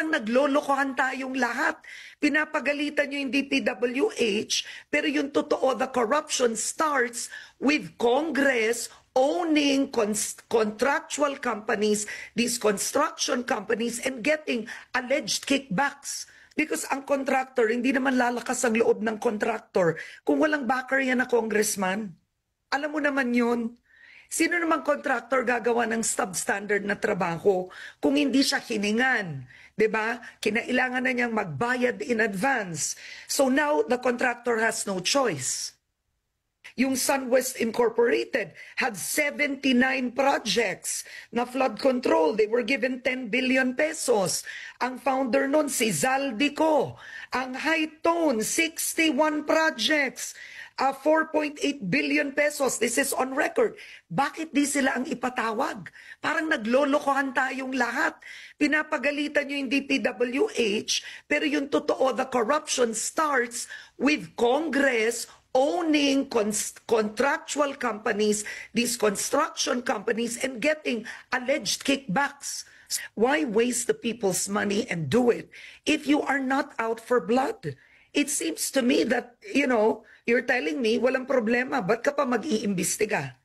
Parang naglolokohan tayong lahat. Pinapagalitan nyo yung DPWH, pero yung totoo, the corruption starts with Congress owning contractual companies, these construction companies, and getting alleged kickbacks. Because ang contractor, hindi naman lalakas ang loob ng contractor kung walang backer yan na congressman. Alam mo naman yun. Sino namang contractor gagawa ng substandard na trabaho kung hindi siya hiningan? 'Di ba? Kinailangan na niyang magbayad in advance. So now the contractor has no choice. Yung SunWest Incorporated had 79 projects na flood control. They were given 10 billion pesos. Ang founder nun, si Zaldico. Ang Hightone, 61 projects. 4.8 billion pesos. This is on record. Bakit di sila ang ipatawag? Parang naglolokohan tayong lahat. Pinapagalitan nyo yung DPWH, pero yung totoo, the corruption starts with Congress owning contractual companies, these construction companies, and getting alleged kickbacks. Why waste the people's money and do it if you are not out for blood? It seems to me that, you're telling me walang problema, ba't ka pa mag-iimbestiga?